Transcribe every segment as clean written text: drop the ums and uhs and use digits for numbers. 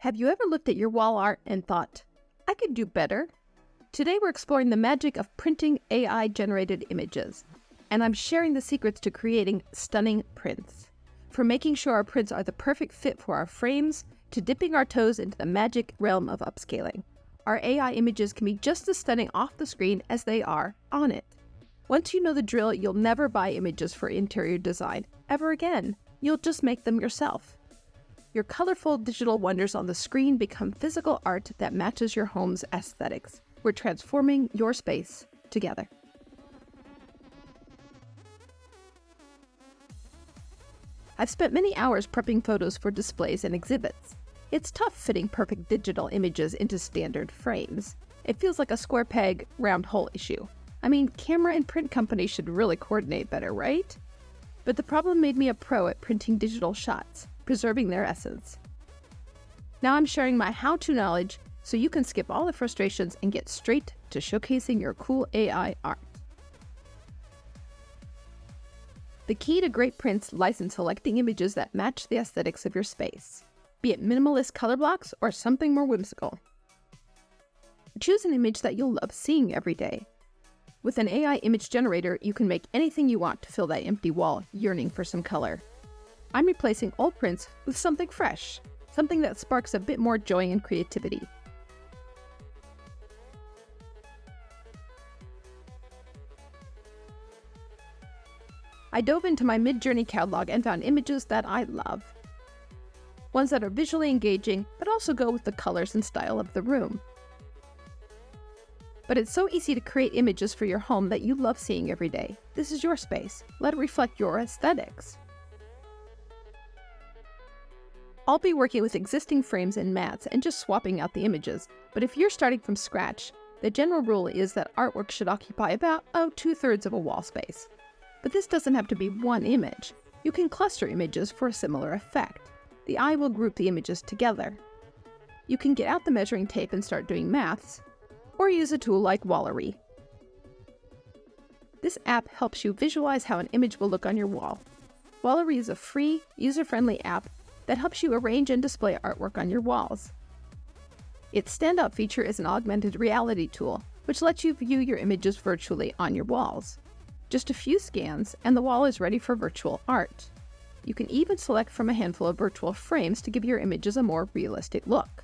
Have you ever looked at your wall art and thought, I could do better? Today we're exploring the magic of printing AI-generated images, and I'm sharing the secrets to creating stunning prints. From making sure our prints are the perfect fit for our frames, to dipping our toes into the magic realm of upscaling, our AI images can be just as stunning off the screen as they are on it. Once you know the drill, you'll never buy images for interior design ever again. You'll just make them yourself. Your colorful digital wonders on the screen become physical art that matches your home's aesthetics. We're transforming your space together. I've spent many hours prepping photos for displays and exhibits. It's tough fitting perfect digital images into standard frames. It feels like a square peg, round hole issue. I mean, camera and print companies should really coordinate better, right? But the problem made me a pro at printing digital shots, preserving their essence. Now I'm sharing my how-to knowledge so you can skip all the frustrations and get straight to showcasing your cool AI art. The key to great prints lies in selecting images that match the aesthetics of your space, be it minimalist color blocks or something more whimsical. Choose an image that you'll love seeing every day. With an AI image generator, you can make anything you want to fill that empty wall yearning for some color. I'm replacing old prints with something fresh, something that sparks a bit more joy and creativity. I dove into my Midjourney catalog and found images that I love. Ones that are visually engaging, but also go with the colors and style of the room. But it's so easy to create images for your home that you love seeing every day. This is your space. Let it reflect your aesthetics. I'll be working with existing frames and mats and just swapping out the images, but if you're starting from scratch, the general rule is that artwork should occupy about 2/3 of a wall space. But this doesn't have to be one image. You can cluster images for a similar effect. The eye will group the images together. You can get out the measuring tape and start doing maths, or use a tool like Wallery. This app helps you visualize how an image will look on your wall. Wallery is a free, user-friendly app that helps you arrange and display artwork on your walls. Its standout feature is an augmented reality tool, which lets you view your images virtually on your walls. Just a few scans, and the wall is ready for virtual art. You can even select from a handful of virtual frames to give your images a more realistic look.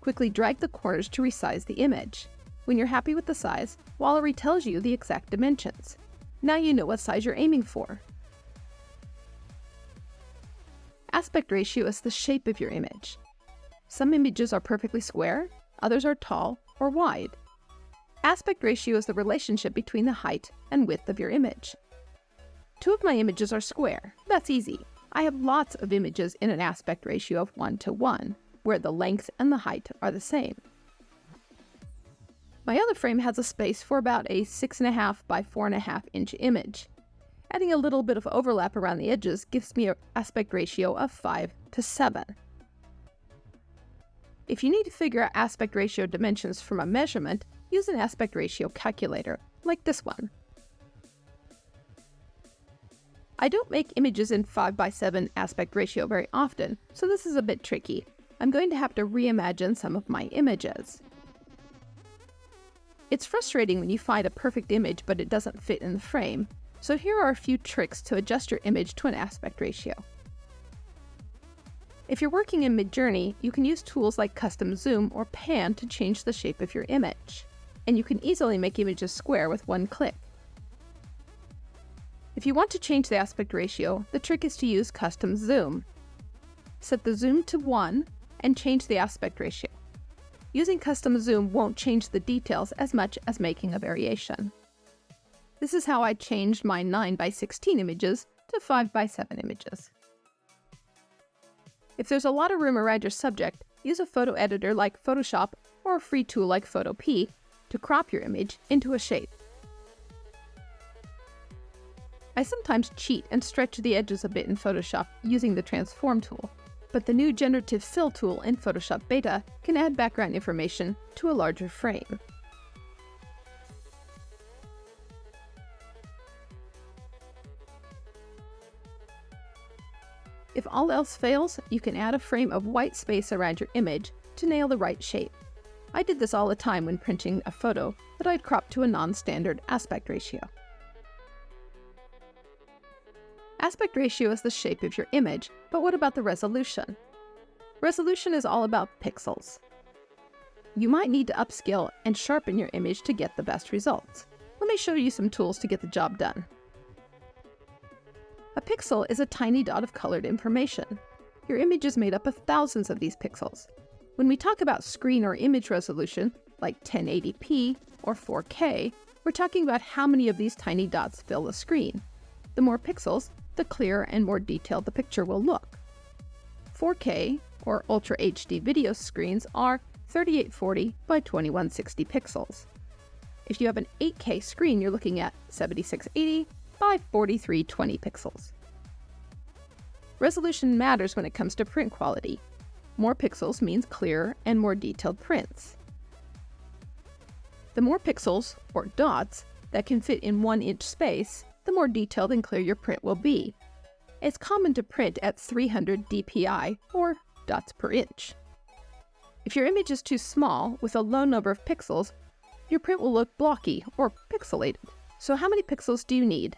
Quickly drag the corners to resize the image. When you're happy with the size, Wallery tells you the exact dimensions. Now you know what size you're aiming for. Aspect ratio is the shape of your image. Some images are perfectly square, others are tall or wide. Aspect ratio is the relationship between the height and width of your image. 2 of my images are square. That's easy. I have lots of images in an aspect ratio of 1:1, where the length and the height are the same. My other frame has a space for about a 6.5 by 4.5 inch image. Adding a little bit of overlap around the edges gives me an aspect ratio of 5:7. If you need to figure out aspect ratio dimensions from a measurement, use an aspect ratio calculator, like this one. I don't make images in 5:7 aspect ratio very often, so this is a bit tricky. I'm going to have to reimagine some of my images. It's frustrating when you find a perfect image but it doesn't fit in the frame, so here are a few tricks to adjust your image to an aspect ratio. If you're working in Midjourney, you can use tools like custom zoom or pan to change the shape of your image, and you can easily make images square with one click. If you want to change the aspect ratio, the trick is to use custom zoom. Set the zoom to 1 and change the aspect ratio. Using custom zoom won't change the details as much as making a variation. This is how I changed my 9:16 images to 5:7 images. If there's a lot of room around your subject, use a photo editor like Photoshop or a free tool like Photopea to crop your image into a shape. I sometimes cheat and stretch the edges a bit in Photoshop using the Transform tool, but the new Generative Fill tool in Photoshop Beta can add background information to a larger frame. If all else fails, you can add a frame of white space around your image to nail the right shape. I did this all the time when printing a photo that I'd cropped to a non-standard aspect ratio. Aspect ratio is the shape of your image, but what about the resolution? Resolution is all about pixels. You might need to upscale and sharpen your image to get the best results. Let me show you some tools to get the job done. A pixel is a tiny dot of colored information. Your image is made up of thousands of these pixels. When we talk about screen or image resolution, like 1080p or 4K, we're talking about how many of these tiny dots fill the screen. The more pixels, the clearer and more detailed the picture will look. 4K, or Ultra HD video screens, are 3840 by 2160 pixels. If you have an 8K screen, you're looking at 7680 by 4320 pixels. Resolution matters when it comes to print quality. More pixels means clearer and more detailed prints. The more pixels, or dots, that can fit in 1-inch space, the more detailed and clear your print will be. It's common to print at 300 dpi, or dots per inch. If your image is too small, with a low number of pixels, your print will look blocky or pixelated. So how many pixels do you need?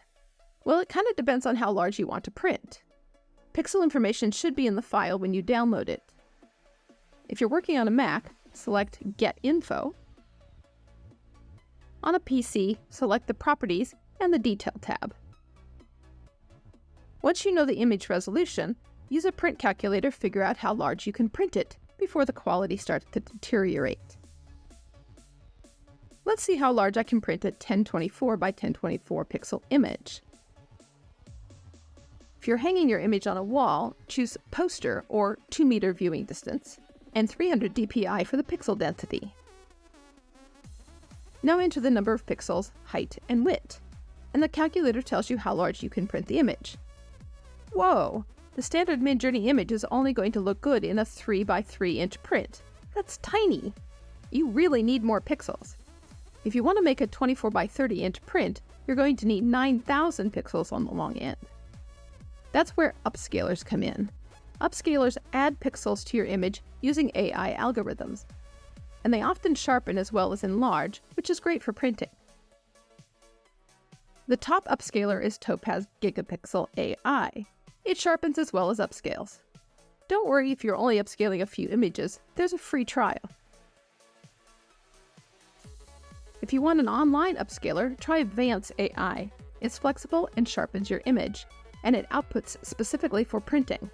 Well, it kind of depends on how large you want to print. Pixel information should be in the file when you download it. If you're working on a Mac, select Get Info. On a PC, select the Properties and the Detail tab. Once you know the image resolution, use a print calculator to figure out how large you can print it before the quality starts to deteriorate. Let's see how large I can print a 1024 by 1024 pixel image. If you're hanging your image on a wall, choose Poster or 2-meter viewing distance and 300 dpi for the pixel density. Now enter the number of pixels, height, and width, and the calculator tells you how large you can print the image. Whoa! The standard Midjourney image is only going to look good in a 3 by 3 inch print. That's tiny! You really need more pixels. If you want to make a 24 by 30 inch print, you're going to need 9,000 pixels on the long end. That's where upscalers come in. Upscalers add pixels to your image using AI algorithms, and they often sharpen as well as enlarge, which is great for printing. The top upscaler is Topaz Gigapixel AI. It sharpens as well as upscales. Don't worry if you're only upscaling a few images, there's a free trial. If you want an online upscaler, try Advanced AI. It's flexible and sharpens your image, and it outputs specifically for printing.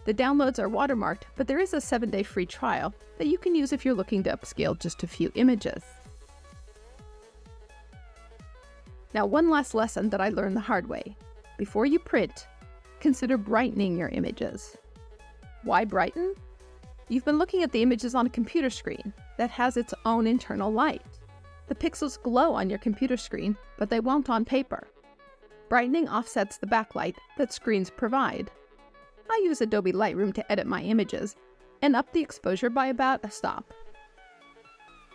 The downloads are watermarked, but there is a 7-day free trial that you can use if you're looking to upscale just a few images. Now, one last lesson that I learned the hard way. Before you print, consider brightening your images. Why brighten? You've been looking at the images on a computer screen that has its own internal light. The pixels glow on your computer screen, but they won't on paper. Brightening offsets the backlight that screens provide. I use Adobe Lightroom to edit my images and up the exposure by about a stop.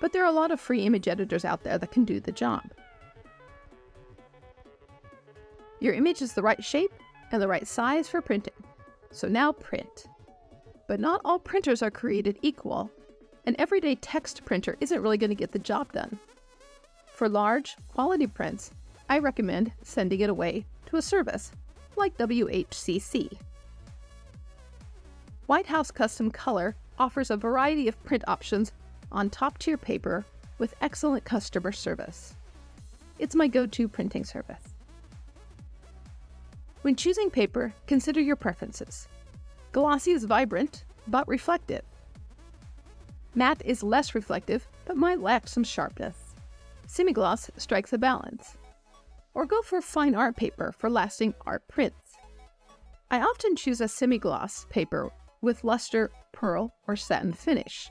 But there are a lot of free image editors out there that can do the job. Your image is the right shape and the right size for printing. So now print. But not all printers are created equal. An everyday text printer isn't really going to get the job done. For large, quality prints, I recommend sending it away to a service like WHCC. White House Custom Color offers a variety of print options on top-tier paper with excellent customer service. It's my go-to printing service. When choosing paper, consider your preferences. Glossy is vibrant, but reflective. Matte is less reflective, but might lack some sharpness. Semi-gloss strikes a balance. Or go for fine art paper for lasting art prints. I often choose a semi-gloss paper with luster, pearl, or satin finish.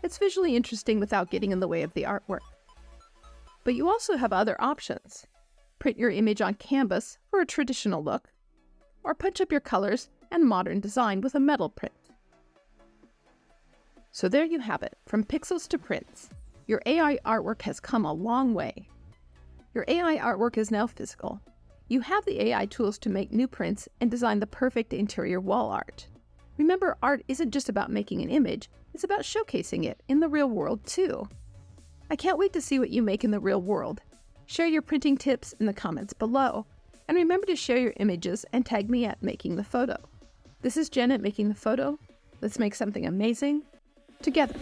It's visually interesting without getting in the way of the artwork. But you also have other options. Print your image on canvas for a traditional look, or punch up your colors and modern design with a metal print. So there you have it, from pixels to prints. Your AI artwork has come a long way. Your AI artwork is now physical. You have the AI tools to make new prints and design the perfect interior wall art. Remember, art isn't just about making an image, it's about showcasing it in the real world too. I can't wait to see what you make in the real world. Share your printing tips in the comments below, and remember to share your images and tag me at Making the Photo. This is Jen at Making the Photo. Let's make something amazing together.